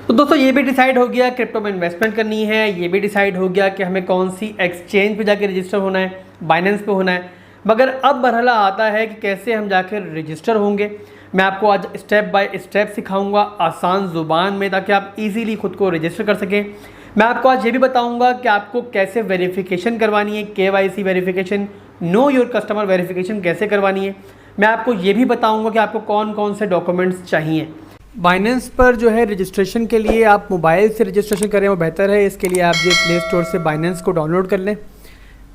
तो दोस्तों ये भी डिसाइड हो गया क्रिप्टो में इन्वेस्टमेंट करनी है, ये भी डिसाइड हो गया कि हमें कौन सी एक्सचेंज पे जाके रजिस्टर होना है, बाइनेंस पे होना है। मगर अब मरहला आता है कि कैसे हम जाकर रजिस्टर होंगे। मैं आपको आज स्टेप बाय स्टेप सिखाऊंगा आसान ज़ुबान में, ताकि आप इजीली खुद को रजिस्टर कर सकें। मैं आपको आज ये भी बताऊंगा कि आपको कैसे वेरिफिकेशन करवानी है, KYC verification, know your customer verification कैसे करवानी है। मैं आपको ये भी बताऊंगा कि आपको कौन कौन से डॉक्यूमेंट्स चाहिए। बाइनेंस पर जो है रजिस्ट्रेशन के लिए आप मोबाइल से रजिस्ट्रेशन करें वो बेहतर है। इसके लिए आप जो प्ले स्टोर से बाइनेंस को डाउनलोड कर लें।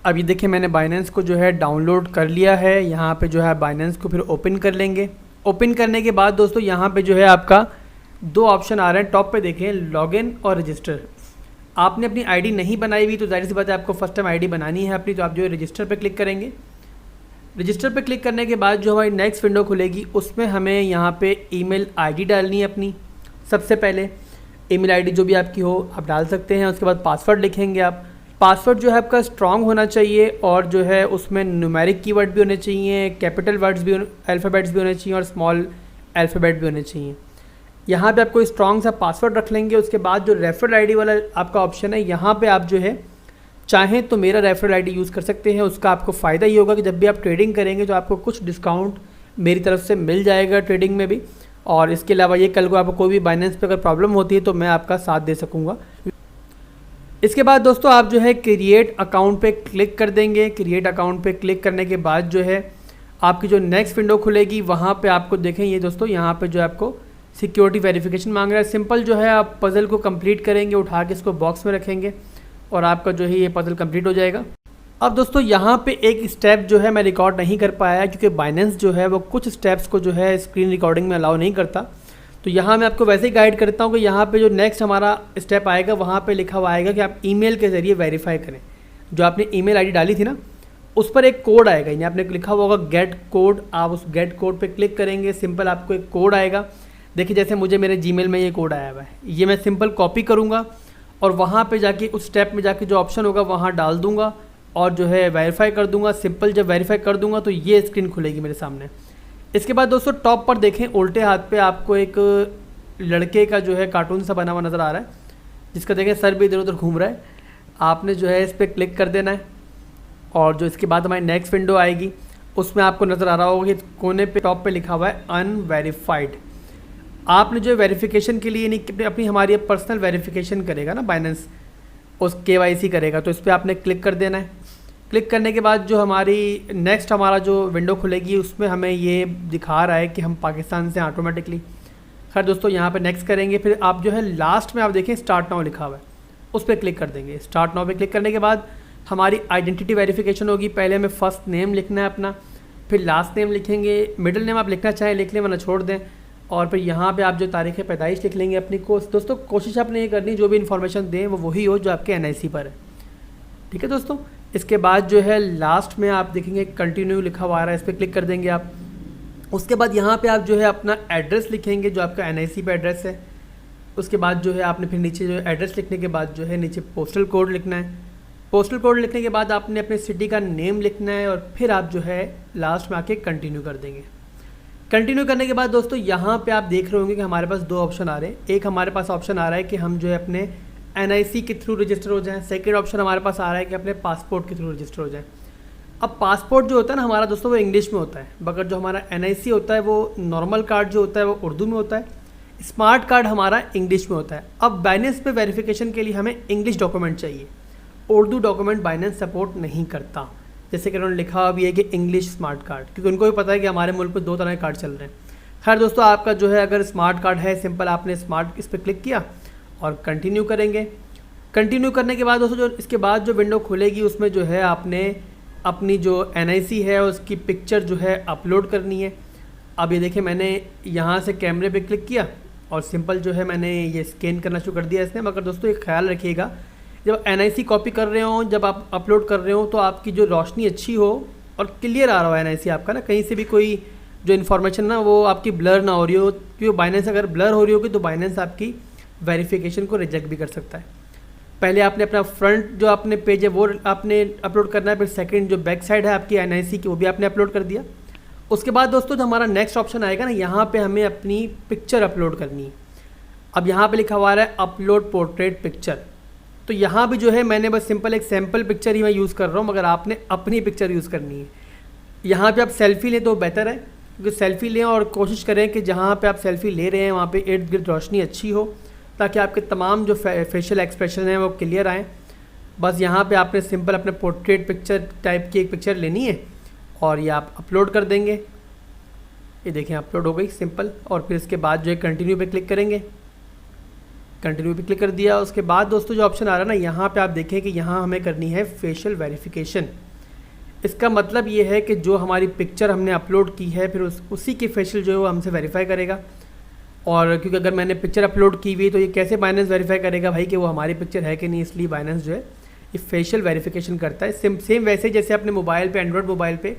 अब ये देखिए मैंने बाइनेंस को जो है डाउनलोड कर लिया है। यहाँ पे जो है बाइनेंस को फिर ओपन कर लेंगे। ओपन करने के बाद दोस्तों यहाँ पे जो है आपका दो ऑप्शन आ रहे हैं। टॉप पे देखें लॉगिन और रजिस्टर। आपने अपनी आईडी नहीं बनाई हुई तो जाहिर सी बात है आपको फर्स्ट टाइम आईडी बनानी है अपनी, तो आप जो है रजिस्टर पे क्लिक करेंगे। रजिस्टर पे क्लिक करने के बाद जो हमारी नेक्स्ट विंडो खुलेगी उसमें हमें यहाँ पे ईमेल आईडी डालनी है अपनी। सबसे पहले ईमेल आईडी जो भी आपकी हो आप डाल सकते हैं। उसके बाद पासवर्ड लिखेंगे आप। पासवर्ड जो है आपका स्ट्रॉन्ग होना चाहिए और जो है उसमें न्यूमेरिक कीवर्ड भी होने चाहिए, कैपिटल वर्ड्स भी, अल्फ़ाबेट्स भी होने चाहिए और स्मॉल अल्फ़ाबेट भी होने चाहिए। यहाँ पे आपको स्ट्रॉन्ग सा पासवर्ड रख लेंगे। उसके बाद जो रेफरल आईडी वाला आपका ऑप्शन है, यहाँ पे आप जो है चाहें तो मेरा रेफरल आईडी यूज़ कर सकते हैं। उसका आपको फ़ायदा ये होगा कि जब भी आप ट्रेडिंग करेंगे तो आपको कुछ डिस्काउंट मेरी तरफ से मिल जाएगा ट्रेडिंग में भी। और इसके अलावा ये कल को आपको कोई भी बाइनेंस पे अगर प्रॉब्लम होती है तो मैं आपका साथ दे सकूँगा। इसके बाद दोस्तों आप जो है क्रिएट अकाउंट पे क्लिक कर देंगे। क्रिएट अकाउंट पे क्लिक करने के बाद जो है आपकी जो नेक्स्ट विंडो खुलेगी वहाँ पे आपको देखें ये दोस्तों यहाँ पे जो आपको सिक्योरिटी वेरिफिकेशन मांग रहा है। सिंपल जो है आप पज़ल को कंप्लीट करेंगे, उठा के इसको बॉक्स में रखेंगे और आपका जो है ये पज़ल कंप्लीट हो जाएगा। अब दोस्तों यहाँ पे एक स्टेप जो है मैं रिकॉर्ड नहीं कर पाया क्योंकि बाइनेंस जो है वो कुछ स्टेप्स को जो है स्क्रीन रिकॉर्डिंग में अलाउ नहीं करता। तो यहाँ मैं आपको वैसे ही गाइड करता हूँ कि यहाँ पे जो नेक्स्ट हमारा स्टेप आएगा वहाँ पे लिखा हुआ आएगा कि आप ईमेल के ज़रिए वेरीफाई करें। जो आपने ईमेल आईडी डाली थी ना उस पर एक कोड आएगा, यानी आपने लिखा हुआ होगा गेट कोड। आप उस गेट कोड पे क्लिक करेंगे, सिंपल आपको एक कोड आएगा। देखिए जैसे मुझे मेरे जीमेल में ये कोड आया हुआ है, ये मैं सिंपल कॉपी करूँगा और वहाँ पे जाके उस स्टेप में जाके जो ऑप्शन होगा वहाँ डाल दूँगा और जो है वेरीफाई कर दूँगा। सिंपल जब वेरीफाई कर दूँगा तो ये स्क्रीन खुलेगी मेरे सामने। इसके बाद दोस्तों टॉप पर देखें उल्टे हाथ पे आपको एक लड़के का जो है कार्टून सा बना हुआ नज़र आ रहा है, जिसका देखें सर भी इधर उधर घूम रहा है। आपने जो है इस पर क्लिक कर देना है और जो इसके बाद हमारी नेक्स्ट विंडो आएगी उसमें आपको नज़र आ रहा होगा कि कोने पे टॉप पे लिखा हुआ है अनवेरीफाइड। आपने जो वेरिफिकेशन के लिए नहीं अपनी हमारी पर्सनल वेरिफिकेशन करेगा ना बाइनेंस, उस KYC करेगा, तो इस पर आपने क्लिक कर देना है। क्लिक करने के बाद जो हमारी नेक्स्ट हमारा जो विंडो खुलेगी उसमें हमें ये दिखा रहा है कि हम पाकिस्तान से ऑटोमेटिकली। खैर दोस्तों यहाँ पे नेक्स्ट करेंगे, फिर आप जो है लास्ट में आप देखें स्टार्ट नाउ लिखा हुआ है, उस पर क्लिक कर देंगे। स्टार्ट नाउ पे क्लिक करने के बाद हमारी आइडेंटिटी वेरिफिकेशन होगी। पहले हमें फर्स्ट नेम लिखना है अपना, फिर लास्ट नेम लिखेंगे। मिडिल नेम आप लिखना चाहें लिख लें वरना छोड़ दें। और फिर यहाँ पे आप जो तारीख़ पैदाइश लिख लेंगे अपनी को। दोस्तों कोशिश आपने ये करनी जो भी इन्फॉर्मेशन दें वो वही हो जो आपके NIC पर है, ठीक है दोस्तों। इसके बाद जो है लास्ट में आप देखेंगे कंटिन्यू लिखा हुआ आ रहा है, इस पर क्लिक कर देंगे आप। उसके बाद यहाँ पे आप जो है अपना एड्रेस लिखेंगे जो आपका NIC पे एड्रेस है। उसके बाद जो है आपने फिर नीचे जो एड्रेस लिखने के बाद जो है नीचे पोस्टल कोड लिखना है। पोस्टल कोड लिखने के बाद आपने अपने सिटी का नेम लिखना है और फिर आप जो है लास्ट में आके कंटिन्यू कर देंगे। कंटिन्यू करने के बाद दोस्तों यहाँ पे आप देख रहे होंगे कि हमारे पास दो ऑप्शन आ रहे हैं। एक हमारे पास ऑप्शन आ रहा है कि हम जो है अपने NIC के थ्रू रजिस्टर हो जाएं। सेकंड ऑप्शन हमारे पास आ रहा है कि अपने पासपोर्ट के थ्रू रजिस्टर हो जाएं। अब पासपोर्ट जो होता है ना हमारा दोस्तों वो इंग्लिश में होता है, मगर जो हमारा NIC होता है वो नॉर्मल कार्ड जो होता है वो उर्दू में होता है, स्मार्ट कार्ड हमारा इंग्लिश में होता है। अब बाइनेंस पे वेरिफिकेशन के लिए हमें इंग्लिश डॉक्यूमेंट चाहिए, उर्दू डॉक्यूमेंट बाइनेंस सपोर्ट नहीं करता। जैसे कि उन्होंने लिखा भी है कि इंग्लिश स्मार्ट कार्ड, क्योंकि उनको भी पता है कि हमारे मुल्क में दो तरह के कार्ड चल रहे हैं। खैर दोस्तों आपका जो है अगर स्मार्ट कार्ड है, सिंपल आपने स्मार्ट इस पर क्लिक किया और कंटिन्यू करेंगे। कंटिन्यू करने के बाद दोस्तों जो इसके बाद जो विंडो खुलेगी उसमें जो है आपने अपनी जो NIC है उसकी पिक्चर जो है अपलोड करनी है। अब ये देखिए मैंने यहाँ से कैमरे पे क्लिक किया और सिंपल जो है मैंने ये स्कैन करना शुरू कर दिया इसने। मगर दोस्तों एक ख्याल रखिएगा जब NIC कॉपी कर रहे हो, जब आप अपलोड कर रहे हो तो आपकी जो रोशनी अच्छी हो और क्लियर आ रहा हो NIC आपका ना, कहीं से भी कोई जो इन्फॉर्मेशन ना वो आपकी ब्लर ना हो रही हो, क्योंकि बाइनेंस अगर ब्लर हो रही होगी तो बाइनेंस आपकी वेरिफिकेशन को रिजेक्ट भी कर सकता है। पहले आपने अपना फ्रंट जो आपने पेज है वो आपने अपलोड करना है, फिर सेकंड जो बैक साइड है आपकी NIC की वो भी आपने अपलोड कर दिया। उसके बाद दोस्तों जो हमारा नेक्स्ट ऑप्शन आएगा ना, यहाँ पे हमें अपनी पिक्चर अपलोड करनी है। अब यहाँ पे लिखा हुआ है अपलोड पोर्ट्रेट पिक्चर। तो यहाँ भी जो है मैंने बस सिंपल एक सैम्पल पिक्चर ही मैं यूज़ कर रहा हूँ, मगर आपने अपनी पिक्चर यूज़ करनी है। यहाँ पे आप सेल्फ़ी लें तो बेहतर है, क्योंकि सेल्फ़ी लें और कोशिश करें कि जहाँ पे आप सेल्फ़ी ले रहे हैं वहाँ पे इर्द गिर्द रोशनी अच्छी हो, ताकि आपके तमाम जो फेशियल एक्सप्रेशन हैं वो क्लियर आएँ। बस यहाँ पे आपने सिंपल अपने पोर्ट्रेट पिक्चर टाइप की एक पिक्चर लेनी है और ये आप अपलोड कर देंगे। ये देखें अपलोड हो गई सिंपल। और फिर इसके बाद जो है कंटिन्यू पे क्लिक करेंगे। कंटिन्यू पे क्लिक कर दिया। उसके बाद दोस्तों जो ऑप्शन आ रहा है ना, यहाँ पे आप देखें कि यहाँ हमें करनी है फेशियल वेरिफिकेशन। इसका मतलब ये है कि जो हमारी पिक्चर हमने अपलोड की है फिर उसी की फेशियल जो है वो हमसे वेरीफाई करेगा। और क्योंकि अगर मैंने पिक्चर अपलोड की हुई है तो ये कैसे बाइनेंस वेरीफाई करेगा भाई कि वो हमारी पिक्चर है कि नहीं, इसलिए बाइनेंस जो है ये फेशियल वेरिफिकेशन करता है। सेम वैसे जैसे अपने मोबाइल पे, एंड्रॉयड मोबाइल पे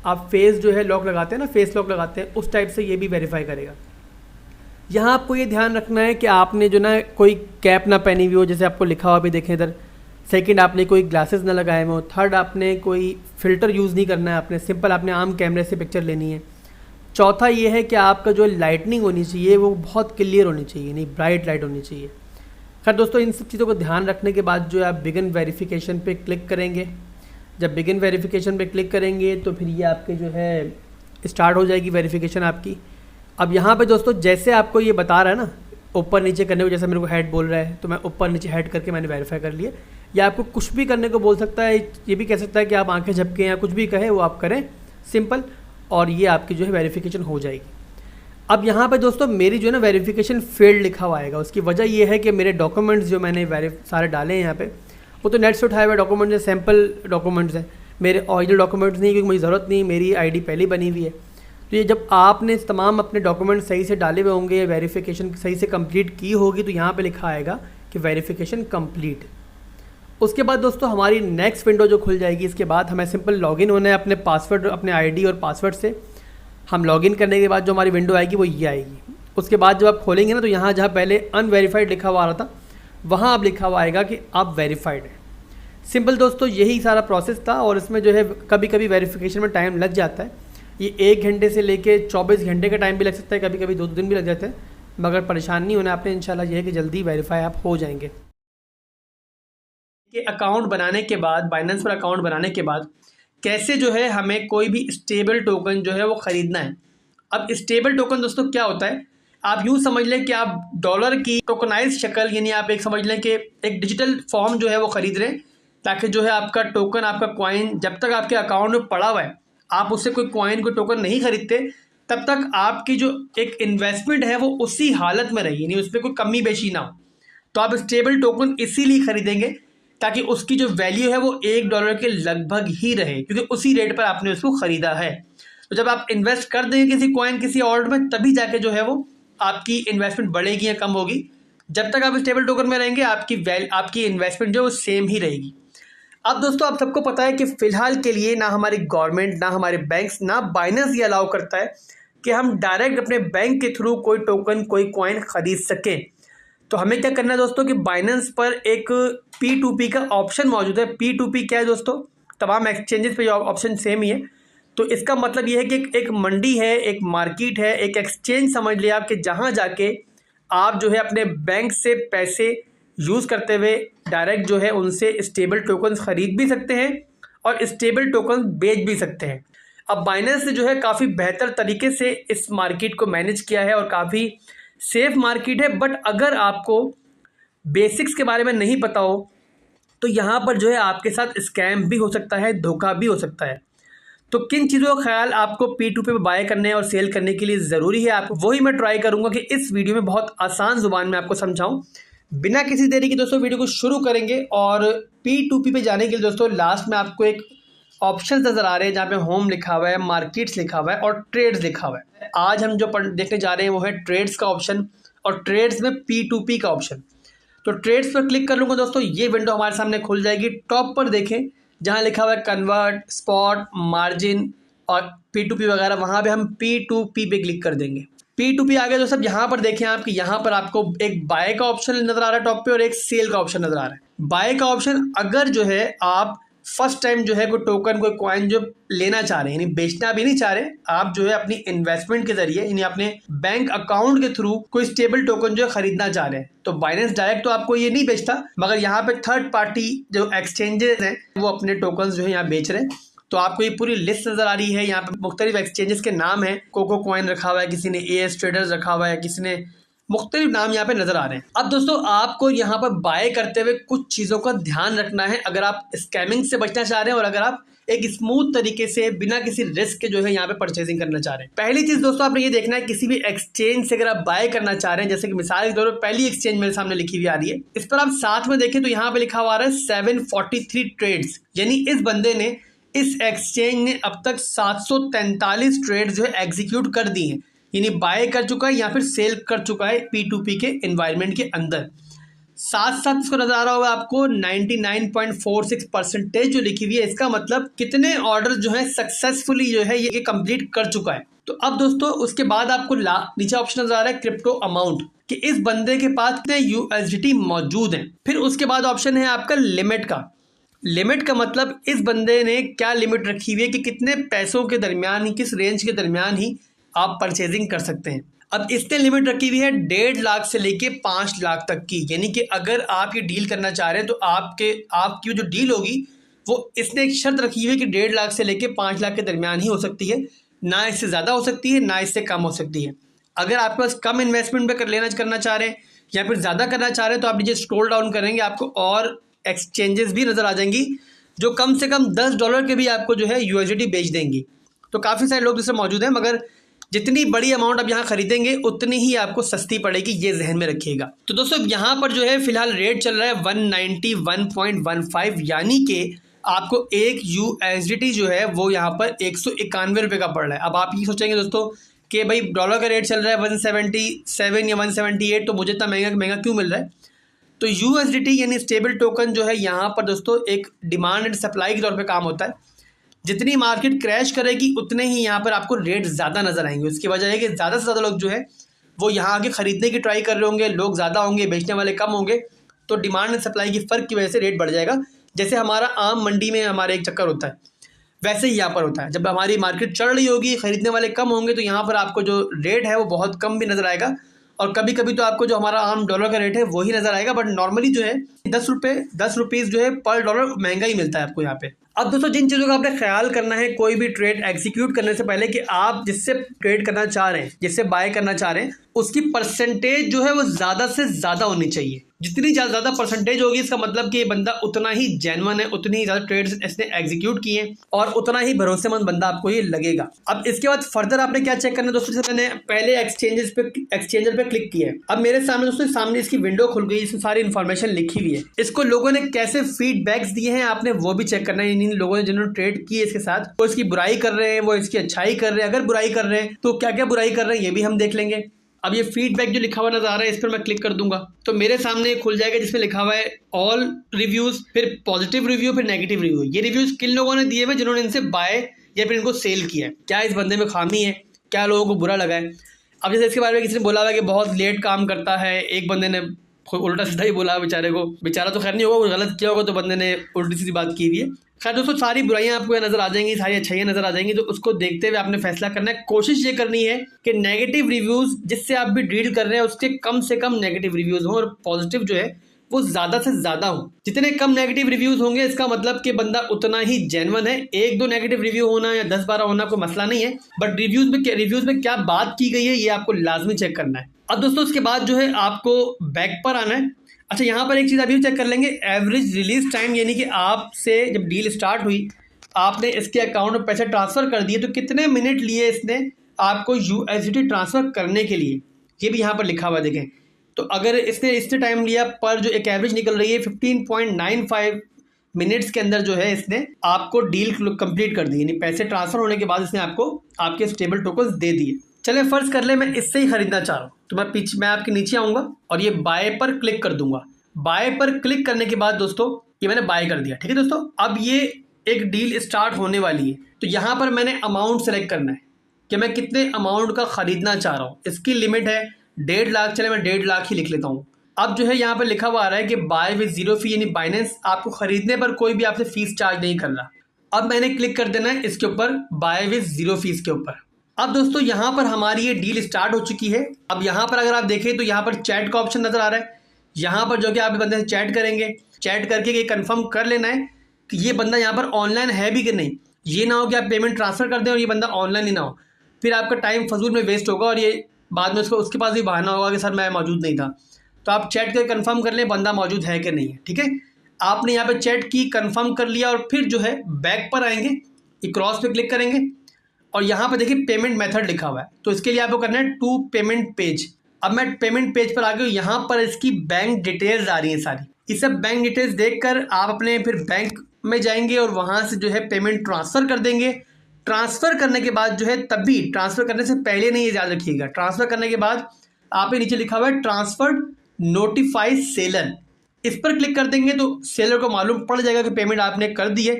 आप फेस जो है लॉक लगाते हैं ना, फेस लॉक लगाते हैं, उस टाइप से ये भी वेरीफाई करेगा। यहाँ आपको ये ध्यान रखना है कि आपने जो ना कोई कैप ना पहनी हुई हो, जैसे आपको लिखा हुआ भी देखें इधर। सेकंड, आपने कोई ग्लासेस ना लगाए हुए हो। थर्ड, आपने कोई फ़िल्टर यूज़ नहीं करना है, आपने सिंपल आपने आम कैमरे से पिक्चर लेनी है। चौथा ये है कि आपका जो लाइटनिंग होनी चाहिए वो बहुत क्लियर होनी चाहिए, नहीं ब्राइट लाइट होनी चाहिए। खैर दोस्तों, इन सब चीज़ों को ध्यान रखने के बाद जो है आप बिगिन वेरिफिकेशन पे क्लिक करेंगे। जब बिगिन वेरिफिकेशन पे क्लिक करेंगे तो फिर ये आपके जो है स्टार्ट हो जाएगी वेरिफिकेशन आपकी। अब यहाँ पे दोस्तों जैसे आपको ये बता रहा है ना ऊपर नीचे करने को, जैसे मेरे को हेड बोल रहा है तो मैं ऊपर नीचे हेड करके मैंने वेरीफाई कर लिया। या आपको कुछ भी करने को बोल सकता है, ये भी कह सकता है कि आप आंखें झपकें या कुछ भी कहे वो आप करें सिंपल, और ये आपकी जो है वेरिफिकेशन हो जाएगी। अब यहाँ पे दोस्तों मेरी जो है ना वेरिफिकेशन फेल्ड लिखा हुआ आएगा। उसकी वजह ये है कि मेरे डॉक्यूमेंट्स जो मैंने सारे डाले हैं यहाँ पे वो तो नेट से उठाए हुए डॉक्यूमेंट्स हैं, सैम्पल डॉक्यूमेंट्स हैं, मेरे ओरिजिनल डॉक्यूमेंट्स नहीं, क्योंकि मुझे ज़रूरत नहीं, मेरी आईडी पहले बनी हुई है। तो ये जब आपने तमाम अपने डॉक्यूमेंट सही से डाले हुए होंगे, वेरिफिकेशन सही से कंप्लीट की होगी, तो यहाँ पे लिखा आएगा कि वेरिफिकेशन कंप्लीट। उसके बाद दोस्तों हमारी नेक्स्ट विंडो जो खुल जाएगी, इसके बाद हमें सिंपल लॉगिन होना है अपने पासवर्ड, अपने आईडी और पासवर्ड से। हम लॉगिन करने के बाद जो हमारी विंडो आएगी वो ये आएगी। उसके बाद जब आप खोलेंगे ना तो यहाँ जहाँ पहले अनवेरीफाइड लिखा हुआ आ रहा था वहाँ अब लिखा हुआ आएगा कि आप वेरीफाइड है। सिंपल दोस्तों यही सारा प्रोसेस था, और इसमें जो है कभी कभी वेरिफिकेशन में टाइम लग जाता है। ये 1 घंटे से लेके 24 घंटे का टाइम भी लग सकता है, कभी कभी 2 दिन भी लग जाते हैं, मगर परेशान नहीं होना आपने। इंशाल्लाह ये है कि जल्दी वेरीफाई आप हो जाएंगे। कि अकाउंट बनाने के बाद, बाइनेंस पर अकाउंट बनाने के बाद कैसे जो है हमें कोई भी स्टेबल टोकन जो है वो ख़रीदना है। अब स्टेबल टोकन दोस्तों क्या होता है, आप यूँ समझ लें कि आप डॉलर की टोकनाइज शक्ल, यानी आप एक समझ लें कि एक डिजिटल फॉर्म जो है वो ख़रीद रहे हैं, ताकि जो है आपका टोकन, आपका कॉइन जब तक आपके अकाउंट में पड़ा हुआ है, आप उससे कोई कॉइन, कोई टोकन नहीं खरीदते, तब तक आपकी जो एक इन्वेस्टमेंट है वो उसी हालत में रही, यानी उस पर कोई कमी बेशी ना हो। तो आप स्टेबल टोकन इसीलिए खरीदेंगे ताकि उसकी जो वैल्यू है वो $1 के लगभग ही रहे, क्योंकि उसी रेट पर आपने उसको ख़रीदा है। तो जब आप इन्वेस्ट कर देंगे किसी कॉइन, किसी ऑल्ट में, तभी जाके जो है वो आपकी इन्वेस्टमेंट बढ़ेगी या कम होगी। जब तक आप स्टेबल टोकन में रहेंगे आपकी इन्वेस्टमेंट जो है वो सेम ही रहेगी। अब दोस्तों आप सबको पता है कि फ़िलहाल के लिए ना हमारी गवर्नमेंट, ना हमारे बैंक्स, ना बाइनेंस ये अलाउ करता है कि हम डायरेक्ट अपने बैंक के थ्रू कोई टोकन, कोई कॉइन ख़रीद सकें। तो हमें क्या करना है दोस्तों कि बाइनेंस पर एक P2P का ऑप्शन मौजूद है। P2P क्या है दोस्तों, तमाम एक्सचेंजेस पे ऑप्शन सेम ही है। तो इसका मतलब ये है कि एक मंडी है, एक मार्केट है, एक एक्सचेंज समझ लिया आप, कि जहाँ जाके आप जो है अपने बैंक से पैसे यूज़ करते हुए डायरेक्ट जो है उनसे स्टेबल टोकन्स ख़रीद भी सकते हैं और स्टेबल टोकन बेच भी सकते हैं। अब बाइनेंस ने जो है काफ़ी बेहतर तरीके से इस मार्केट को मैनेज किया है और काफ़ी सेफ मार्केट है। बट अगर आपको बेसिक्स के बारे में नहीं पता हो तो यहाँ पर जो है आपके साथ स्कैम भी हो सकता है, धोखा भी हो सकता है। तो किन चीज़ों का ख्याल आपको P2P पे बाय करने और सेल करने के लिए ज़रूरी है, आपको वही मैं ट्राई करूँगा कि इस वीडियो में बहुत आसान ज़ुबान में आपको समझाऊँ। बिना किसी देरी के दोस्तों वीडियो को शुरू करेंगे। और P2P पे जाने के लिए दोस्तों लास्ट में आपको एक ऑप्शन नज़र आ रहे हैं जहाँ पे होम लिखा हुआ है, मार्केट्स लिखा हुआ है और ट्रेड्स लिखा हुआ है। आज हम जो देखने जा रहे हैं वो है ट्रेड्स का ऑप्शन, और ट्रेड्स में P2P का ऑप्शन। तो ट्रेड्स पर क्लिक कर लूँगा दोस्तों, ये विंडो हमारे सामने खुल जाएगी। टॉप पर देखें जहाँ लिखा हुआ है कन्वर्ट, स्पॉट, मार्जिन और P2P वगैरह, वहाँ पे हम P2P पे क्लिक कर देंगे। P2P आ गया दोस्तों। यहाँ पर देखें आप कि यहाँ पर आपको एक बाय का ऑप्शन नज़र आ रहा है टॉप पे और एक सेल का ऑप्शन नज़र आ रहा है। बाय का ऑप्शन, अगर जो है आप फर्स्ट टाइम जो है कोई टोकन कोई कॉइन जो लेना चाह रहे हैं, यानी बेचना भी नहीं चाह रहे, आप जो है अपनी इन्वेस्टमेंट के जरिए यानी अपने बैंक अकाउंट के थ्रू कोई स्टेबल टोकन जो है खरीदना चाह रहे हैं, तो बाइनेंस डायरेक्ट तो आपको ये नहीं बेचता, मगर यहाँ पे थर्ड पार्टी जो एक्सचेंजेस हैं वो अपने टोकन जो है यहाँ बेच रहे हैं। तो आपको ये पूरी लिस्ट नजर आ रही है, यहाँ पे मुख्तलिफ एक्सचेंजेस के नाम है, कोको कॉइन रखा हुआ है, किसी ने AS ट्रेडर्स रखा हुआ है, किसी ने मुख्तलिफ नाम यहाँ पे नजर आ रहे हैं। अब दोस्तों आपको यहाँ पर बाय करते हुए कुछ चीज़ों का ध्यान रखना है अगर आप स्कैमिंग से बचना चाह रहे हैं और अगर आप एक स्मूथ तरीके से बिना किसी रिस्क के जो है यहाँ पे परचेजिंग करना चाह रहे हैं। पहली चीज़ दोस्तों आपने ये देखना है, किसी भी एक्सचेंज से अगर आप बाय करना चाह रहे हैं, जैसे कि मिसाल के तौर पर पहली एक्सचेंज मेरे सामने लिखी हुई आ रही है, इस पर आप साथ में देखें तो यहाँ पे लिखा हुआ आ रहा है 743 ट्रेड्स, यानी इस बंदे ने इस एक्सचेंज ने अब तक 743 ट्रेड जो है एग्जीक्यूट कर दी हैं, यानी बाय कर चुका है या फिर सेल कर चुका है P2P के एनवायरनमेंट के अंदर। साथ साथ इसको नजर आ रहा होगा आपको 99.46% जो लिखी हुई है, इसका मतलब कितने ऑर्डर जो है सक्सेसफुली जो है ये कंप्लीट कर चुका है। तो अब दोस्तों उसके बाद आपको नीचे ऑप्शन नजर आ रहा है क्रिप्टो अमाउंट, कि इस बंदे के पास कितने USDT मौजूद हैं। फिर उसके बाद ऑप्शन है आपका लिमिट का। लिमिट का मतलब इस बंदे ने क्या लिमिट रखी हुई है कि कितने पैसों के दरमियान ही, किस रेंज के दरमियान ही आप परचेजिंग कर सकते हैं। अब इसने लिमिट रखी हुई है 1.5 लाख से लेके 5 लाख तक की, यानी कि अगर आप ये डील करना चाह रहे हैं तो आपकी जो डील होगी वो इसने एक शर्त रखी हुई है कि 1.5 लाख से लेके 5 लाख के दरमियान ही हो सकती है, ना इससे ज़्यादा हो सकती है ना इससे कम हो सकती है। अगर आपके पास कम इन्वेस्टमेंट पे करना चाह रहे हैं या फिर ज़्यादा करना चाह रहे हैं तो आप नीचे स्क्रॉल डाउन करेंगे, आपको और एक्सचेंजेस भी नज़र आ जाएंगी जो कम से कम $10 के भी आपको जो है USDT बेच देंगी। तो काफ़ी सारे लोग इससे मौजूद हैं, मगर जितनी बड़ी अमाउंट आप यहाँ खरीदेंगे उतनी ही आपको सस्ती पड़ेगी, ये जहन में रखिएगा। तो दोस्तों यहाँ पर जो है फिलहाल रेट चल रहा है 191.15, यानी कि आपको एक USDT जो है वो यहाँ पर 191 रुपये का पड़ रहा है। अब आप ये सोचेंगे दोस्तों कि भाई डॉलर का रेट चल रहा है 177 या 178, तो मुझे इतना महंगा क्यों मिल रहा है। तो USDT यानी स्टेबल टोकन जो है यहाँ पर दोस्तों एक डिमांड एंड सप्लाई के तौर पे काम होता है। जितनी मार्केट क्रैश करेगी उतने ही यहाँ पर आपको रेट ज़्यादा नज़र आएंगे। उसकी वजह है कि ज़्यादा से ज़्यादा लोग जो है वो यहाँ आके ख़रीदने की ट्राई कर रहे होंगे, लोग ज़्यादा होंगे, बेचने वाले कम होंगे, तो डिमांड एंड सप्लाई की फ़र्क की वजह से रेट बढ़ जाएगा। जैसे हमारा आम मंडी में हमारा एक चक्कर होता है, वैसे ही यहाँ पर होता है। जब हमारी मार्केट चढ़ रही होगी, ख़रीदने वाले कम होंगे, तो यहाँ पर आपको जो रेट है वो बहुत कम भी नज़र आएगा, और कभी कभी तो आपको जो हमारा आम डॉलर का रेट है वही नज़र आएगा। बट नॉर्मली जो है 10 रुपीज़ जो है पर डॉलर महंगा ही मिलता है आपको यहाँ पे। अब दोस्तों जिन चीज़ों का आपने ख्याल करना है कोई भी ट्रेड एग्जीक्यूट करने से पहले, कि आप जिससे ट्रेड करना चाह रहे हैं, जिससे बाय करना चाह रहे हैं, उसकी परसेंटेज जो है वो ज़्यादा से ज़्यादा होनी चाहिए। जितनी ज़्यादा परसेंटेज होगी इसका मतलब कि ये बंदा उतना ही जेन्युइन है, उतनी ही ज़्यादा ट्रेड्स इसने एग्जीक्यूट किए और उतना ही भरोसेमंद बंदा आपको ये लगेगा। अब इसके बाद फर्दर आपने क्या चेक करना है दोस्तों, जैसे मैंने पहले एक्सचेंजर पे क्लिक किया है। अब मेरे सामने दोस्तों सामने इसकी विंडो खुल गई, इसमें सारी इन्फॉर्मेशन लिखी हुई है। इसको लोगों ने कैसे फीडबैक्स दिए हैं आपने वो भी चेक करना है। इन लोगों ने जिन्होंने ट्रेड की है इसके साथ, वो इसकी बुराई कर रहे हैं, वो इसकी अच्छाई कर रहे हैं। अगर बुराई कर रहे हैं तो क्या क्या बुराई कर रहे हैं ये भी हम देख लेंगे। अब ये फीडबैक जो लिखा हुआ नजर आ रहा है, इस पर मैं क्लिक कर दूंगा तो मेरे सामने खुल जाएगा जिसमें लिखा हुआ है ऑल रिव्यूज, फिर पॉजिटिव रिव्यू, फिर नेगेटिव रिव्यू। ये रिव्यूज किन लोगों ने दिए हुए, जिन्होंने इनसे बाय या फिर इनको सेल किया है, क्या इस बंदे में खामी है, क्या लोगों को बुरा लगा है। अब जैसे इसके बारे में किसी ने बोला हुआ कि बहुत लेट काम करता है, एक बंदे ने उल्टा सीधा ही बोला बेचारे को, बेचारा तो खैर नहीं होगा, वो गलत किया होगा तो बंदे ने उल्टी सीधी बात की हुई है। खैर दोस्तों सारी बुराइयां आपको नजर आ जाएंगी, सारी अच्छाइयां नजर आ जाएंगी, तो उसको देखते हुए आपने फैसला करना है। कोशिश ये करनी है कि नेगेटिव रिव्यूज जिससे आप भी डील कर रहे हैं उसके कम से कम नेगेटिव रिव्यूज हों और पॉजिटिव जो है वो ज़्यादा से ज़्यादा हो। जितने कम नेगेटिव रिव्यूज होंगे इसका मतलब कि बंदा उतना ही जेन्युइन है। 1-2 नेगेटिव रिव्यू होना या 10-12 होना कोई मसला नहीं है, बट रिव्यूज में क्या बात की गई है ये आपको लाजमी चेक करना है। अब दोस्तों उसके बाद जो है आपको बैक पर आना है। अच्छा यहाँ पर एक चीज़ अभी चेक कर लेंगे, एवरेज रिलीज टाइम, यानी कि आपसे जब डील स्टार्ट हुई आपने इसके अकाउंट में पैसे ट्रांसफ़र कर दिए तो कितने मिनट लिए इसने आपको USDT ट्रांसफ़र करने के लिए, ये भी यहाँ पर लिखा हुआ देखें। तो अगर इसने टाइम लिया पर जो एक एवरेज निकल रही है 15.95 मिनट्स के अंदर जो है इसने आपको डील कंप्लीट कर दी, यानी पैसे ट्रांसफ़र होने के बाद इसने आपको आपके स्टेबल टोकन्स दे दिए। चले फ़र्ज़ कर ले मैं इससे ही ख़रीदना चाह रहा हूँ, तो मैं आपके नीचे आऊँगा और ये बाय पर क्लिक कर दूंगा। बाय पर क्लिक करने के बाद दोस्तों ये मैंने बाय कर दिया, ठीक है दोस्तों। अब ये एक डील स्टार्ट होने वाली है, तो यहाँ पर मैंने अमाउंट सेलेक्ट करना है कि मैं कितने अमाउंट का ख़रीदना चाह रहा हूँ। इसकी लिमिट है 1.5 लाख, चले मैं 1.5 लाख ही लिख लेता हूँ। अब जो है यहाँ पर लिखा हुआ आ रहा है कि बाय विद जीरो फी, यानी बाइनेंस आपको खरीदने पर कोई भी आपसे फीस चार्ज नहीं कर रहा। अब मैंने क्लिक कर देना है इसके ऊपर, बाय विद जीरो फीस के ऊपर। अब दोस्तों यहाँ पर हमारी ये डील स्टार्ट हो चुकी है। अब यहाँ पर अगर आप देखें तो यहाँ पर चैट का ऑप्शन नजर आ रहा है। यहाँ पर जो कि आप बंदे से चैट करेंगे, चैट करके ये कंफर्म कर लेना है कि ये बंदा यहाँ पर ऑनलाइन है भी कि नहीं। ये ना हो कि आप पेमेंट ट्रांसफर कर दें और ये बंदा ऑनलाइन ही ना हो, फिर आपका टाइम फजूल में वेस्ट होगा और ये बाद में उसके पास भी बहाना होगा कि सर मैं मौजूद नहीं था। तो आप चैट करके कंफर्म कर लें बंदा मौजूद है कि नहीं है। ठीक है, आपने यहाँ पे चैट की, कंफर्म कर लिया और फिर जो है बैक पर आएंगे, ये क्रॉस पे क्लिक करेंगे और यहाँ पे देखिए पेमेंट मेथड लिखा हुआ है। तो इसके लिए आपको करना है टू पेमेंट पेज। अब मैं पेमेंट पेज पर आ गया, यहाँ पर इसकी बैंक डिटेल्स आ रही हैं सारी। ये सब बैंक डिटेल्स देखकर आप अपने फिर बैंक में जाएंगे और वहाँ से जो है पेमेंट ट्रांसफ़र कर देंगे। ट्रांसफ़र करने के बाद जो है, तभी ट्रांसफ़र करने से पहले नहीं, ये याद रखिएगा, ट्रांसफ़र करने के बाद आप नीचे लिखा हुआ है ट्रांसफर्ड नोटिफाई सेलर, इस पर क्लिक कर देंगे तो सेलर को मालूम पड़ जाएगा कि पेमेंट आपने कर दी है।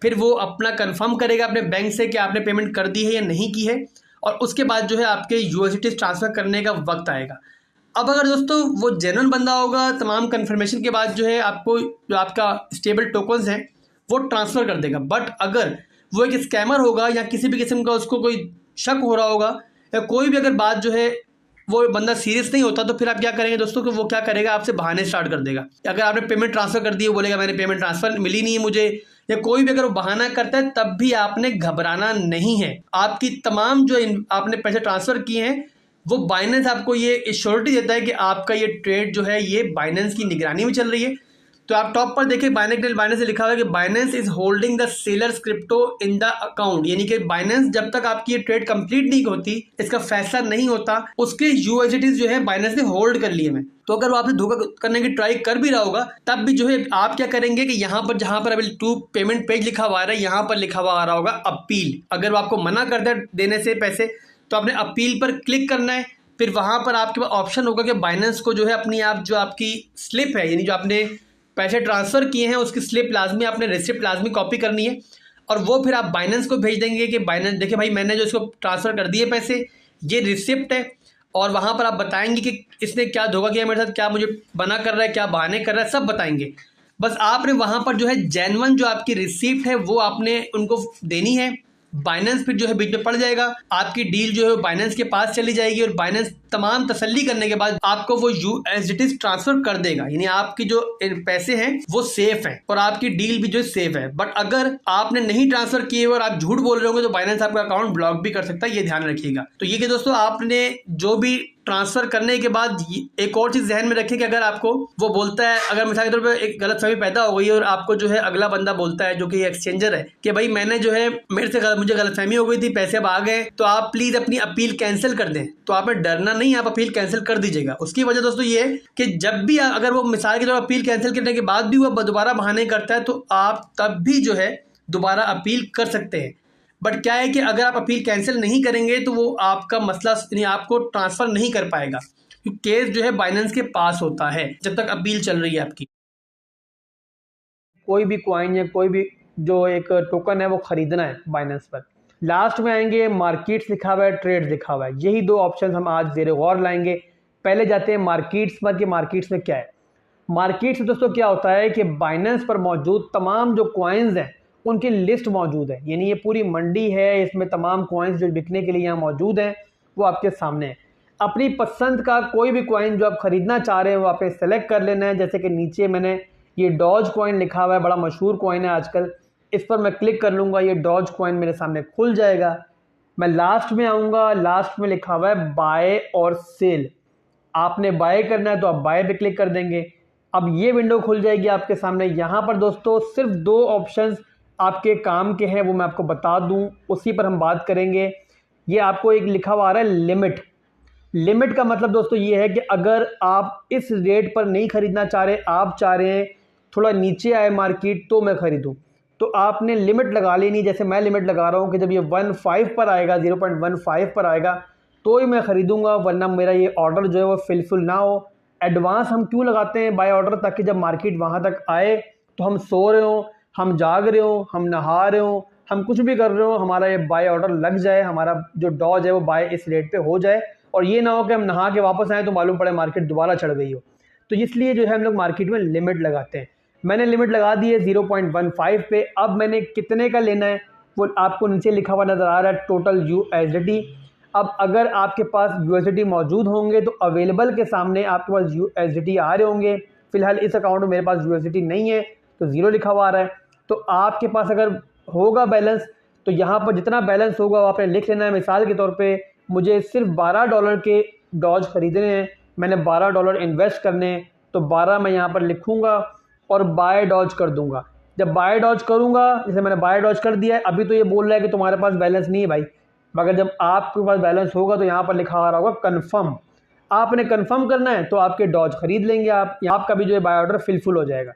फिर वो अपना कंफर्म करेगा अपने बैंक से कि आपने पेमेंट कर दी है या नहीं की है, और उसके बाद जो है आपके यूएसडीटी ट्रांसफ़र करने का वक्त आएगा। अब अगर दोस्तों वो जेन्युइन बंदा होगा, तमाम कन्फर्मेशन के बाद जो है आपको जो आपका स्टेबल टोकन्स हैं वो ट्रांसफ़र कर देगा। बट अगर वो एक स्कैमर होगा या किसी भी किस्म का उसको कोई शक हो रहा होगा या कोई भी अगर बात जो है वो बंदा सीरियस नहीं होता, तो फिर आप क्या करेंगे दोस्तों कि वो क्या करेगा, आपसे बहाने स्टार्ट कर देगा। अगर आपने पेमेंट ट्रांसफ़र कर दी है, बोलेगा मैंने पेमेंट ट्रांसफ़र मिली नहीं है मुझे, या कोई भी अगर वो बहाना करता है, तब भी आपने घबराना नहीं है। आपकी तमाम जो आपने पैसे ट्रांसफ़र किए हैं वो बाइनेंस आपको ये श्योरिटी देता है कि आपका ये ट्रेड जो है ये बाइनेंस की निगरानी में चल रही है। तो आप टॉप पर देखिए बाइनेंस से लिखा हुआ है कि Binance is holding the sellers crypto in the account, यानी कि बाइनेंस जब तक आपकी ये ट्रेड कंप्लीट नहीं होती, इसका फैसला नहीं होता, उसके यूएसडीटी जो है बाइनेंस ने होल्ड कर लिए हैं। तो अगर वो आपसे धोखा करने की ट्राई कर भी रहा होगा, तब भी जो है आप क्या करेंगे कि यहाँ पर जहाँ पर अभी टू पेमेंट पेज लिखा हुआ आ रहा है, यहाँ पर लिखा हुआ आ रहा होगा अपील। अगर वो आपको मना कर दे देने से पैसे, तो आपने अपील पर क्लिक करना है। फिर वहाँ पर आपके पास ऑप्शन होगा कि बाइनेंस को जो है अपनी आप जो आपकी स्लिप है, यानी जो आपने पैसे ट्रांसफ़र किए हैं उसकी स्लिप लाजमी, आपने रिसिप्ट लाजमी कॉपी करनी है और वो फिर आप बाइनेंस को भेज देंगे कि बाइनेंस देखिए भाई मैंने जो इसको ट्रांसफ़र कर दिए पैसे, ये रिसिप्ट है। और वहाँ पर आप बताएंगे कि इसने क्या धोखा किया मेरे साथ, क्या मुझे बना कर रहा है, क्या बहाने कर रहा है, सब बताएंगे। बस आपने वहाँ पर जो है जेन्युइन जो आपकी रिसिप्ट है वो आपने उनको देनी है। बाइनेंस फिर जो है बीच में पड़ जाएगा, आपकी डील जो है बाइनेंस के पास चली जाएगी और बाइनेंस तमाम तसल्ली करने के बाद आपको वो यूएसडीटी ट्रांसफर कर देगा, यानी आपकी जो पैसे हैं वो सेफ हैं और आपकी डील भी जो सेफ है। बट अगर आपने नहीं ट्रांसफर किए और आप झूठ बोल रहे होंगे तो बाइनेंस आपका अकाउंट ब्लॉक भी कर सकता है, ये ध्यान रखिएगा। तो ये कि दोस्तों आपने जो भी ट्रांसफर करने के बाद एक और चीज ध्यान में रखें कि अगर आपको वो बोलता है, अगर मिसाल के तौर पर एक गलतफहमी पैदा हो गई और आपको जो है अगला बंदा बोलता है जो कि एक्सचेंजर है कि भाई मैंने जो है मुझे गलतफहमी हो गई थी, पैसे अब आ गए, तो आप प्लीज अपनी अपील कैंसिल कर दें। तो आपने डरना नहीं, आप अपील कैंसिल कर दीजिएगा। उसकी वजह दोस्तों ये है कि जब भी अगर वो मिसाल के तौर पर अपील कैंसिल करने के बाद भी वो दोबारा बहाने करता है तो आप तब भी जो है दोबारा अपील कर सकते हैं। बट क्या है कि अगर आप अपील कैंसिल नहीं करेंगे तो वो आपका मसला यानी आपको ट्रांसफ़र नहीं कर पाएगा, क्योंकि केस जो है बाइनेंस के पास होता है जब तक अपील चल रही है आपकी। कोई भी कॉइन या कोई भी जो एक टोकन है वो खरीदना है बाइनेंस पर, लास्ट में आएंगे मार्केट्स लिखा हुआ है, ट्रेड्स लिखा हुआ है, यही दो ऑप्शन हम आज ज़ेरे गौर लाएंगे। पहले जाते हैं मार्केट्स पर कि मार्केट्स में क्या है। मार्केट्स में दोस्तों क्या होता है कि बाइनेंस पर मौजूद तमाम जो कॉइन्स हैं उनकी लिस्ट मौजूद है, यानी ये पूरी मंडी है, इसमें तमाम कॉइन्स जो बिकने के लिए यहाँ मौजूद हैं वो आपके सामने है। अपनी पसंद का कोई भी कॉइन जो आप ख़रीदना चाह रहे हैं वो आपने सेलेक्ट कर लेना है। जैसे कि नीचे मैंने ये डॉज कॉइन लिखा हुआ है, बड़ा मशहूर कॉइन है आजकल, इस पर मैं क्लिक कर लूँगा, ये डॉज कॉइन मेरे सामने खुल जाएगा। मैं लास्ट में आऊँगा, लास्ट में लिखा हुआ है बाय और सेल, आपने बाय करना है तो आप बाय पे क्लिक कर देंगे। अब ये विंडो खुल जाएगी आपके सामने। यहाँ पर दोस्तों सिर्फ दो ऑप्शंस आपके काम के हैं, वो मैं आपको बता दूं, उसी पर हम बात करेंगे। ये आपको एक लिखा हुआ आ रहा है लिमिट। लिमिट का मतलब दोस्तों ये है कि अगर आप इस रेट पर नहीं खरीदना चाह रहे, आप चाह रहे हैं थोड़ा नीचे आए मार्केट तो मैं खरीदूं, तो आपने लिमिट लगा लेनी। जैसे मैं लिमिट लगा रहा हूँ कि जब ये 15 पर आएगा, 0.15 पर आएगा तो ही मैं ख़रीदूँगा, वरना मेरा ये ऑर्डर जो है वो फिलफिल ना हो। एडवांस हम क्यों लगाते हैं बाय ऑर्डर, ताकि जब मार्केट वहाँ तक आए तो हम सो रहे हों, हम जाग रहे हो, हम नहा रहे हो, हम कुछ भी कर रहे हो, हमारा ये बाय ऑर्डर लग जाए, हमारा जो डॉज है वो बाय इस रेट पे हो जाए, और ये ना हो कि हम नहा के वापस आए तो मालूम पड़े मार्केट दोबारा चढ़ गई हो। तो इसलिए जो है हम लोग मार्केट में लिमिट लगाते हैं। मैंने लिमिट लगा दी है 0.15 पे। अब मैंने कितने का लेना है वो आपको नीचे लिखा हुआ नज़र आ रहा है, टोटल USDT। अब अगर आपके पास USDT मौजूद होंगे तो अवेलेबल के सामने आपके पास USDT आ रहे होंगे। फिलहाल इस अकाउंट में मेरे पास USDT नहीं है तो ज़ीरो लिखा हुआ आ रहा है। तो आपके पास अगर होगा बैलेंस तो यहाँ पर जितना बैलेंस होगा वो आपने लिख लेना है। मिसाल के तौर पे मुझे सिर्फ $12 के डॉज खरीदने हैं, मैंने $12 इन्वेस्ट करने हैं, तो 12 मैं यहाँ पर लिखूँगा और बाय डॉज कर दूंगा। जब बाय डॉज करूँगा, जैसे मैंने बाय डॉज कर दिया है, अभी तो ये बोल रहा है कि तुम्हारे पास बैलेंस नहीं है भाई, मगर जब आपके पास बैलेंस होगा तो यहाँ पर लिखा आ रहा होगा कन्फर्म। आपने कन्फर्म करना है तो आपके डॉज खरीद लेंगे आप, आपका भी जो है बाय ऑर्डर फिलफुल हो जाएगा।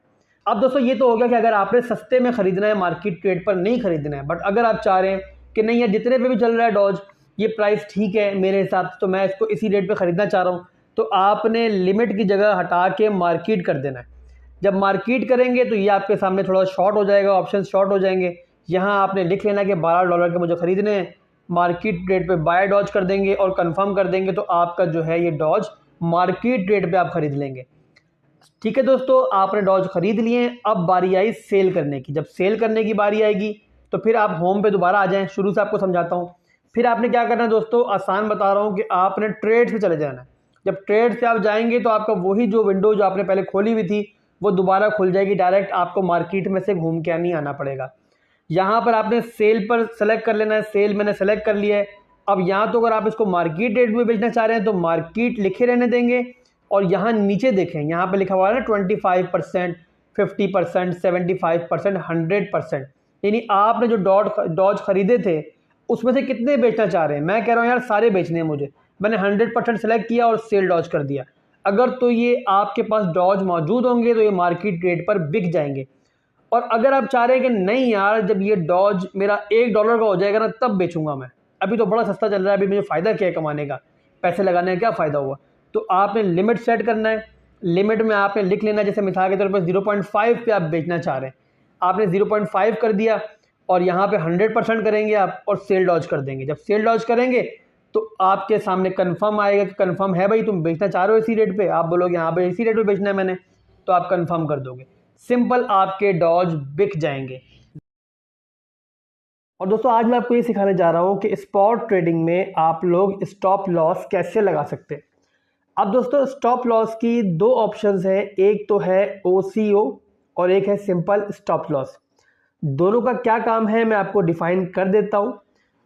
अब दोस्तों ये तो हो गया कि अगर आपने सस्ते में ख़रीदना है, मार्केट रेट पर नहीं खरीदना है। बट अगर आप चाह रहे हैं कि नहीं यार जितने पे भी चल रहा है डॉज ये प्राइस ठीक है मेरे हिसाब से, तो मैं इसको इसी रेट पे ख़रीदना चाह रहा हूँ, तो आपने लिमिट की जगह हटा के मार्केट कर देना है। जब मार्केट करेंगे तो ये आपके सामने थोड़ा शॉर्ट हो जाएगा, ऑप्शन शॉर्ट हो जाएंगे। यहाँ आपने लिख लेना कि $12 के मुझे ख़रीदने हैं, मार्केट रेट पे बाय डॉज कर देंगे और कंफर्म कर देंगे, तो आपका जो है ये डॉज मार्केट रेट पे आप ख़रीद लेंगे। ठीक है दोस्तों, आपने डॉज खरीद लिए। अब बारी आई सेल करने की। जब सेल करने की बारी आएगी तो फिर आप होम पे दोबारा आ जाएं। शुरू से आपको समझाता हूँ। फिर आपने क्या करना है दोस्तों, आसान बता रहा हूँ कि आपने ट्रेड पे चले जाना है। जब ट्रेड से आप जाएंगे तो आपका वही जो विंडो जो आपने पहले खोली हुई थी वो दोबारा खुल जाएगी। डायरेक्ट आपको मार्केट में से घूम के नहीं आना पड़ेगा। यहाँ पर आपने सेल पर सेलेक्ट कर लेना है। सेल मैंने सेलेक्ट कर लिया है। अब यहाँ तो अगर आप इसको मार्केट रेट में बेचना चाह रहे हैं तो मार्केट लिखे रहने देंगे और यहाँ नीचे देखें, यहाँ पे लिखा हुआ है ना 25%, 50%, 75%, 100%। यानी आपने जो डॉज खरीदे थे उसमें से कितने बेचना चाह रहे हैं। मैं कह रहा हूँ यार सारे बेचने हैं मुझे, मैंने 100% सेलेक्ट किया और सेल डॉज कर दिया। अगर तो ये आपके पास डॉज मौजूद होंगे तो ये मार्केट रेट पर बिक जाएंगे। और अगर आप चाह रहे हैं कि नहीं यार जब ये डॉज मेरा $1 का हो जाएगा ना तब बेचूंगा मैं, अभी तो बड़ा सस्ता चल रहा है, अभी मुझे फ़ायदा क्या है कमाने का, पैसे लगाने का क्या फ़ायदा हुआ, तो आपने लिमिट सेट करना है। लिमिट में आपने लिख लेना, जैसे मिसाल के तौर पर 0.5 पे आप बेचना चाह रहे हैं, आपने 0.5 कर दिया और यहाँ पे 100% करेंगे आप और सेल डॉज कर देंगे। जब सेल डॉज करेंगे तो आपके सामने कंफर्म आएगा कि कंफर्म है भाई, तुम बेचना चाह रहे हो इसी रेट पे। आप बोलोगे यहाँ पे इसी रेट पे बेचना है मैंने, तो आप कंफर्म कर दोगे। सिंपल, आपके डॉज बिक जाएंगे। और दोस्तों आज मैं आपको ये सिखाने जा रहा हूँ कि स्पॉट ट्रेडिंग में आप लोग स्टॉप लॉस कैसे लगा सकते हैं। अब दोस्तों स्टॉप लॉस की दो ऑप्शंस हैं, एक तो है OCO और एक है सिंपल स्टॉप लॉस। दोनों का क्या काम है मैं आपको डिफाइन कर देता हूँ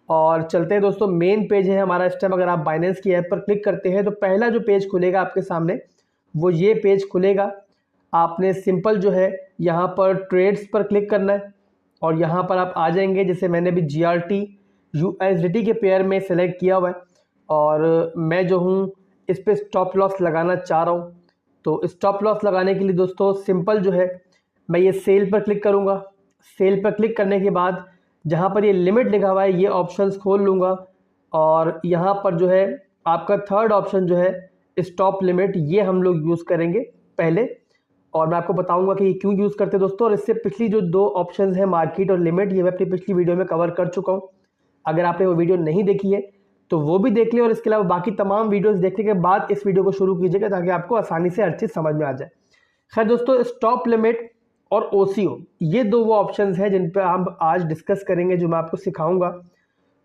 और चलते हैं दोस्तों। मेन पेज है हमारा इस टाइम। अगर आप बाइनेंस की ऐप पर क्लिक करते हैं तो पहला जो पेज खुलेगा आपके सामने वो ये पेज खुलेगा। आपने सिंपल जो है यहाँ पर ट्रेड्स पर क्लिक करना है और यहाँ पर आप आ जाएंगे। जैसे मैंने भी GRT USDT के पेयर में सेलेक्ट किया हुआ है और मैं जो हूँ इस पर स्टॉप लॉस लगाना चाह रहा हूँ। तो स्टॉप लॉस लगाने के लिए दोस्तों सिंपल जो है मैं ये सेल पर क्लिक करूँगा। सेल पर क्लिक करने के बाद जहाँ पर ये लिमिट लिखा हुआ है ये ऑप्शंस खोल लूँगा और यहाँ पर जो है आपका थर्ड ऑप्शन जो है स्टॉप लिमिट, ये हम लोग यूज़ करेंगे पहले और मैं आपको बताऊंगा कि ये क्यों यूज़ करते हैं दोस्तों। और इससे पिछली जो दो ऑप्शंस हैं मार्केट और लिमिट, ये मैं अपनी पिछली वीडियो में कवर कर चुका हूँ। अगर आपने वो वीडियो नहीं देखी है तो वो भी देख लें और इसके अलावा बाकी तमाम वीडियोस देखने के बाद इस वीडियो को शुरू कीजिएगा ताकि आपको आसानी से हर चीज़ समझ में आ जाए। खैर दोस्तों, स्टॉप लिमिट और OCO ये दो वो ऑप्शंस हैं जिन पर हम आज डिस्कस करेंगे, जो मैं आपको सिखाऊंगा।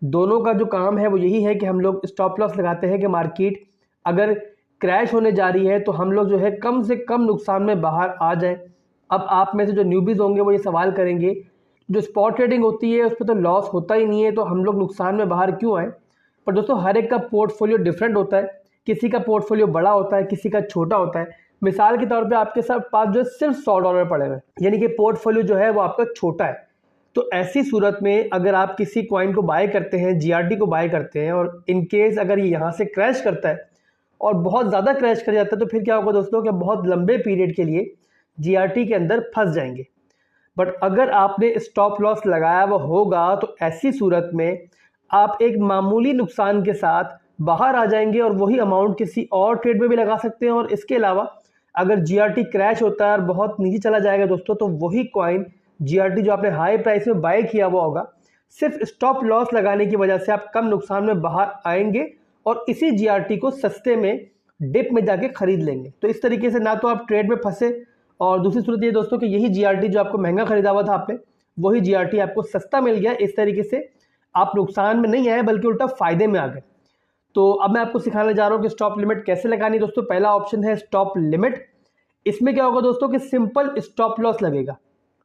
दोनों का जो काम है वो यही है कि हम लोग स्टॉप लॉस लगाते हैं कि मार्केट अगर क्रैश होने जा रही है तो हम लोग जो है कम से कम नुकसान में बाहर आ जाएं। अब आप में से जो न्यूबीज होंगे वो ये सवाल करेंगे जो स्पॉट ट्रेडिंग होती है उस पर तो लॉस होता ही नहीं है, तो हम लोग नुकसान में बाहर क्यों आए। पर दोस्तों हर एक का पोर्टफोलियो डिफरेंट होता है। किसी का पोर्टफोलियो बड़ा होता है, किसी का छोटा होता है। मिसाल के तौर पे आपके साथ पास जो है सिर्फ $100 पड़े हुए, यानी कि पोर्टफोलियो जो है वो आपका छोटा है। तो ऐसी सूरत में अगर आप किसी कॉइन को बाय करते हैं, GRT को बाय करते हैं और इनकेस अगर ये यहाँ से क्रैश करता है और बहुत ज़्यादा क्रैश कर जाता है तो फिर क्या होगा दोस्तों कि बहुत लंबे पीरियड के लिए GRT के अंदर फंस जाएंगे। बट अगर आपने स्टॉप लॉस लगाया हुआ होगा तो ऐसी सूरत में आप एक मामूली नुकसान के साथ बाहर आ जाएंगे और वही अमाउंट किसी और ट्रेड में भी लगा सकते हैं। और इसके अलावा अगर GRT क्रैश होता है और बहुत नीचे चला जाएगा दोस्तों तो वही कॉइन GRT जो आपने हाई प्राइस में बाय किया हुआ होगा, सिर्फ स्टॉप लॉस लगाने की वजह से आप कम नुकसान में बाहर आएंगे और इसी GRT को सस्ते में डिप में जाके खरीद लेंगे। तो इस तरीके से ना तो आप ट्रेड में फंसे, और दूसरी सूरत ये दोस्तों कि यही जीआरटी जो आपको महंगा खरीदा हुआ था आपने, वही जीआरटी आपको सस्ता मिल गया। इस तरीके से आप नुकसान में नहीं आए बल्कि उल्टा फायदे में आ गए। तो अब मैं आपको सिखाने जा रहा हूँ कि स्टॉप लिमिट कैसे लगानी है दोस्तों। पहला ऑप्शन है स्टॉप लिमिट। इसमें क्या होगा दोस्तों कि सिंपल स्टॉप लॉस लगेगा,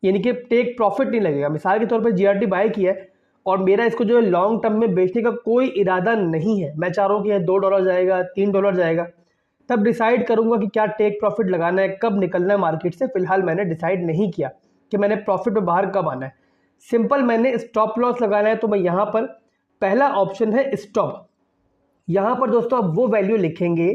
यानी कि टेक प्रॉफिट नहीं लगेगा। मिसाल के तौर पर जीआरटी बाय किया है और मेरा इसको जो है लॉन्ग टर्म में बेचने का कोई इरादा नहीं है, मैं चाह रहा हूँ कि $2 जाएगा, $3 जाएगा, तब डिसाइड करूंगा कि क्या टेक प्रॉफिट लगाना है, कब निकलना है मार्केट से। फिलहाल मैंने डिसाइड नहीं किया कि मैंने प्रॉफिट में बाहर कब आना है, सिंपल मैंने स्टॉप लॉस लगाना है। तो मैं यहाँ पर पहला ऑप्शन है स्टॉप। यहाँ पर दोस्तों आप वो वैल्यू लिखेंगे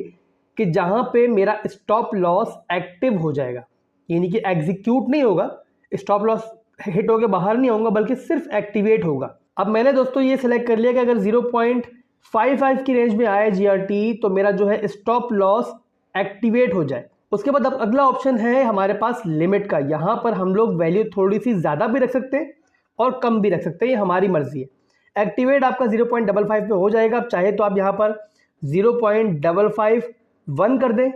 कि जहाँ पे मेरा स्टॉप लॉस एक्टिव हो जाएगा, यानी कि एग्जीक्यूट नहीं होगा, स्टॉप लॉस हिट होकर बाहर नहीं होगा बल्कि सिर्फ एक्टिवेट होगा। अब मैंने दोस्तों ये सिलेक्ट कर लिया कि अगर 0.55 की रेंज में आए जीआरटी तो मेरा जो है स्टॉप लॉस एक्टिवेट हो जाए। उसके बाद अब अगला ऑप्शन है हमारे पास लिमिट का। यहाँ पर हम लोग वैल्यू थोड़ी सी ज़्यादा भी रख सकते हैं और कम भी रख सकते हैं, ये हमारी मर्जी है। एक्टिवेट आपका 0.55 पे हो जाएगा। आप चाहे तो आप यहाँ पर 0.551 कर दें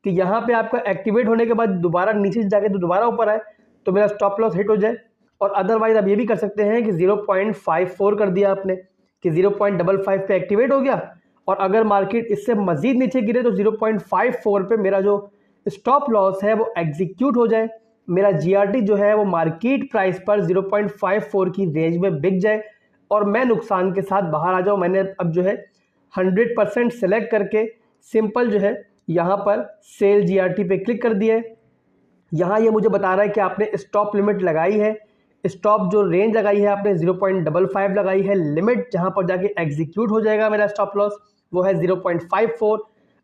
कि यहाँ पे आपका एक्टिवेट होने के बाद दोबारा नीचे जाके तो दोबारा ऊपर आए तो मेरा स्टॉप लॉस हिट हो जाए। और अदरवाइज आप ये भी कर सकते हैं कि 0.54 कर दिया आपने कि 0.55 पे एक्टिवेट हो गया, और अगर मार्केट इससे मजीद नीचे गिरे तो 0.54 पे मेरा जो स्टॉप लॉस है वो एग्जीक्यूट हो जाए, मेरा जीआरटी जो है वो मार्केट प्राइस पर 0.54 की रेंज में बिक जाए और मैं नुकसान के साथ बाहर आ जाऊं। मैंने अब जो है 100% सेलेक्ट करके सिंपल जो है यहाँ पर सेल जीआरटी पे क्लिक कर दिया है। यहाँ ये मुझे बता रहा है कि आपने स्टॉप लिमिट लगाई है, स्टॉप जो रेंज लगाई है आपने 0.55 लगाई है, लिमिट जहाँ पर जाके एग्जीक्यूट हो जाएगा मेरा स्टॉप लॉस वो है 0.54।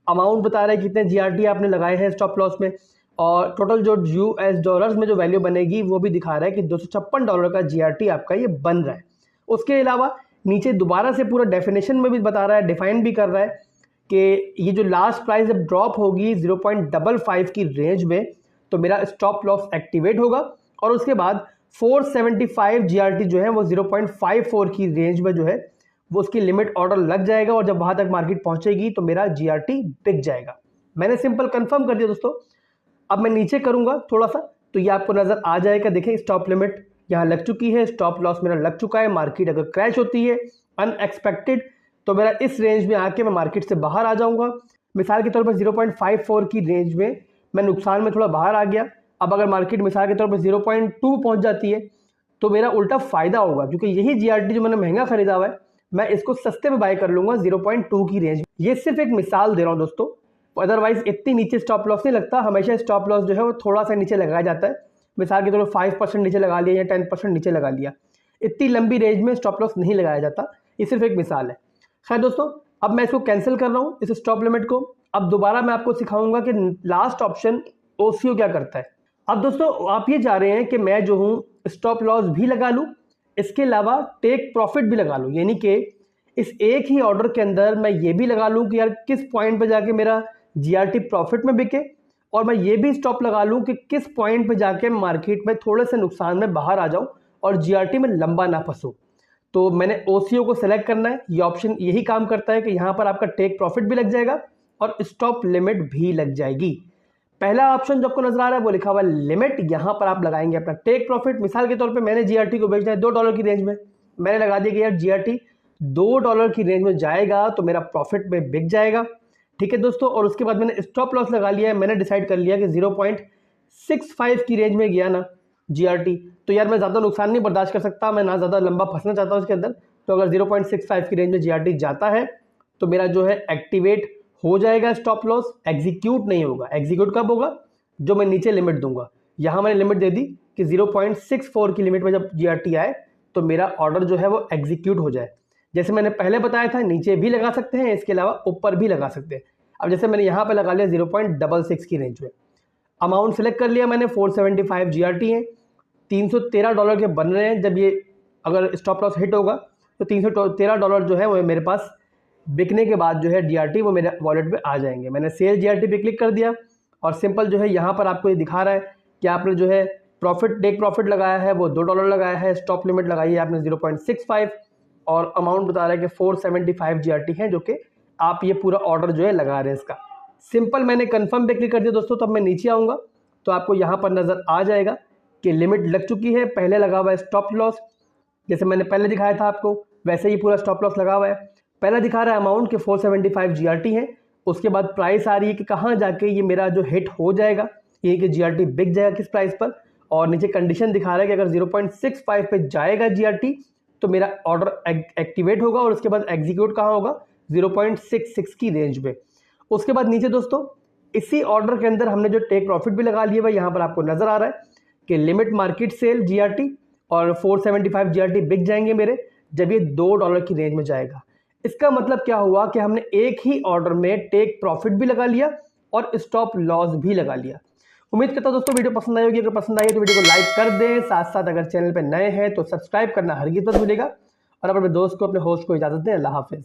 अमाउंट बता रहा है कितने जीआरटी आपने लगाए हैं स्टॉप लॉस में, और टोटल जो यूएस डॉलर्स में जो वैल्यू बनेगी वो भी दिखा रहा है कि $256 का जीआरटी आपका ये बन रहा है। उसके अलावा नीचे दोबारा से पूरा डेफिनेशन में भी बता रहा है, डिफाइन भी कर रहा है कि ये जो लास्ट प्राइस जब ड्रॉप होगी 0.55 की रेंज में तो मेरा स्टॉप लॉस एक्टिवेट होगा, और उसके बाद 475 जीआरटी जो है वो 0.54 की रेंज में जो है वो उसकी लिमिट ऑर्डर लग जाएगा, और जब वहां तक मार्केट पहुंचेगी तो मेरा जीआरटी बिक जाएगा। मैंने सिंपल कंफर्म कर दिया दोस्तों। अब मैं नीचे करूंगा थोड़ा सा तो ये आपको नजर आ जाएगा। देखिए स्टॉप लिमिट यहाँ लग चुकी है, स्टॉप लॉस मेरा लग चुका है। मार्केट अगर क्रैश होती है अनएक्सपेक्टेड तो मेरा इस रेंज में आके मैं मार्केट से बाहर आ जाऊंगा। मिसाल के तौर पर 0.54 की रेंज में मैं नुकसान में थोड़ा बाहर आ गया। अब अगर मार्केट मिसाल के तौर पर 0.2 पहुंच जाती है तो मेरा उल्टा फायदा होगा, क्योंकि यही जीआरटी जो मैंने महंगा खरीदा हुआ है मैं इसको सस्ते में बाय कर लूंगा 0.2 की रेंज। ये सिर्फ एक मिसाल दे रहा हूं दोस्तों, अदरवाइज इतनी नीचे स्टॉप लॉस नहीं लगता। हमेशा स्टॉप लॉस जो है वो थोड़ा सा नीचे लगाया जाता है, मिसाल के तौर पर 5% नीचे लगा लिया या 10% नीचे लगा लिया, इतनी लंबी रेंज में स्टॉप लॉस नहीं लगाया जाता। ये सिर्फ एक मिसाल है। खैर दोस्तों अब मैं इसको कैंसिल कर रहा हूँ इस स्टॉप लिमिट को। अब दोबारा मैं आपको सिखाऊंगा कि लास्ट ऑप्शन ओसीओ क्या करता है। अब दोस्तों आप ये जा रहे हैं कि मैं जो हूँ स्टॉप लॉस भी लगा लूँ, इसके अलावा टेक प्रॉफिट भी लगा लूँ, यानी कि इस एक ही ऑर्डर के अंदर मैं ये भी लगा लूँ कि यार किस पॉइंट पे जाके मेरा जीआरटी प्रॉफिट में बिके, और मैं ये भी स्टॉप लगा लूँ कि किस पॉइंट पे जाके मार्केट में थोड़े से नुकसान में बाहर आ जाऊँ और जीआरटी में लंबा ना फंसूँ। तो मैंने ओसीओ को सेलेक्ट करना है। ये ऑप्शन यही काम करता है कि यहाँ पर आपका टेक प्रॉफिट भी लग जाएगा और स्टॉप लिमिट भी लग जाएगी। पहला ऑप्शन जो आपको नजर आ रहा है वो लिखा हुआ है लिमिट, यहाँ पर आप लगाएंगे अपना टेक प्रॉफिट। मिसाल के तौर पे मैंने जीआरटी को बेचना है $2 की रेंज में, मैंने लगा दिया कि यार जीआरटी $2 की रेंज में जाएगा तो मेरा प्रॉफिट में बिक जाएगा। ठीक है दोस्तों, और उसके बाद मैंने स्टॉप लॉस लगा लिया है। मैंने डिसाइड कर लिया कि 0.65 की रेंज में गया ना जीआरटी तो यार मैं ज़्यादा नुकसान नहीं बर्दाश्त कर सकता, मैं ना ज़्यादा लंबा फंसना चाहता हूँ इसके अंदर। तो अगर 0.65 की रेंज में जीआरटी जाता है तो मेरा जो है एक्टिवेट हो जाएगा स्टॉप लॉस, एग्जीक्यूट नहीं होगा। एग्जीक्यूट कब होगा? जो मैं नीचे लिमिट दूंगा। यहाँ मैंने लिमिट दे दी कि 0.64 की लिमिट में जब जीआरटी आए तो मेरा ऑर्डर जो है वो एग्जीक्यूट हो जाए। जैसे मैंने पहले बताया था नीचे भी लगा सकते हैं, इसके अलावा ऊपर भी लगा सकते हैं। अब जैसे मैंने यहाँ पे लगा लिया 0.66 की रेंज में, अमाउंट सेलेक्ट कर लिया मैंने, 475 जीआरटी है, $313 के बन रहे हैं। जब ये अगर स्टॉप लॉस हिट होगा तो $313 जो है वो मेरे पास बिकने के बाद जो है जीआरटी वो मेरे वॉलेट पे आ जाएंगे। मैंने सेल जीआरटी पे क्लिक कर दिया और सिंपल जो है यहाँ पर आपको ये दिखा रहा है कि आपने जो है प्रॉफिट टेक प्रॉफिट लगाया है वो $2 लगाया है, स्टॉप लिमिट लगाई है आपने 0.65 और अमाउंट बता रहा है कि 475 जीआरटी है, जो कि आप ये पूरा ऑर्डर जो है लगा रहे हैं इसका। सिंपल मैंने कंफर्म पे क्लिक कर दिया दोस्तों, तो अब मैं नीचे आऊँगा तो आपको यहाँ पर नज़र आ जाएगा कि लिमिट लग चुकी है। पहले लगा हुआ है स्टॉप लॉस, जैसे मैंने पहले दिखाया था आपको वैसे ही पूरा स्टॉप लॉस लगा हुआ है। पहला दिखा रहा है अमाउंट के 475 GRT है, उसके बाद प्राइस आ रही है कि कहाँ जाके ये मेरा जो हिट हो जाएगा, ये कि GRT बिक जाएगा किस प्राइस पर, और नीचे कंडीशन दिखा रहा है कि अगर 0.65 पे जाएगा GRT तो मेरा ऑर्डर एक्टिवेट होगा और उसके बाद एग्जीक्यूट कहाँ होगा, 0.66 की रेंज में। उसके बाद नीचे दोस्तों इसी ऑर्डर के अंदर हमने जो टेक प्रॉफिट भी लगा लिया है, यहाँ पर आपको नजर आ रहा है कि लिमिट मार्केट सेल GRT और 475 GRT बिक जाएंगे मेरे जब ये $2 की रेंज में जाएगा। इसका मतलब क्या हुआ कि हमने एक ही ऑर्डर में टेक प्रॉफिट भी लगा लिया और स्टॉप लॉस भी लगा लिया। उम्मीद करता हूं दोस्तों वीडियो पसंद आई होगी। अगर पसंद आई तो वीडियो को लाइक कर दें, साथ साथ अगर चैनल पर नए हैं तो सब्सक्राइब करना हरगिज़ मत भूलिएगा और अपने दोस्त को, अपने होस्ट को इजाजत दें। अल्लाह हाफिज।